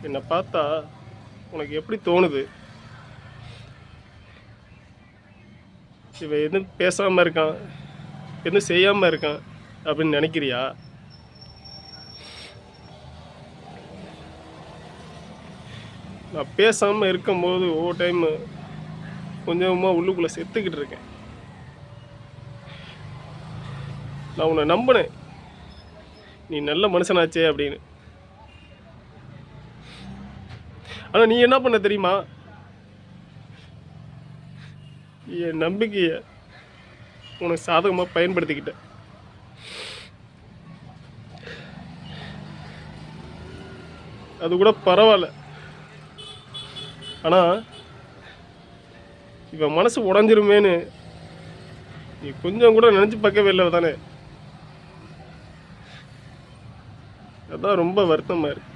என்னை பார்த்தா உனக்கு எப்படி தோணுது? இவன் எதுவும் பேசாமல் இருக்கான், எதுவும் செய்யாமல் இருக்கான் அப்படின்னு நினைக்கிறியா? நான் பேசாமல் இருக்கும்போது ஒவ்வொரு டைமு கொஞ்சமாக உள்ளுக்குள்ளே செத்துக்கிட்டு இருக்கேன். நான் உன்னை நம்பினேன், நீ நல்ல மனுஷனாச்சே அப்படின்னு. ஆனால் நீ என்ன பண்ண தெரியுமா? என் நம்பிக்கையை உனக்கு சாதகமாக பயன்படுத்திக்கிட்ட. அது கூட பரவாயில்ல. ஆனால் இவன் மனசு உடஞ்சிருமேன்னு நீ கொஞ்சம் கூட நினச்சி பார்க்கவே இல்லை தானே? அதான் ரொம்ப வருத்தமாக இருக்கு.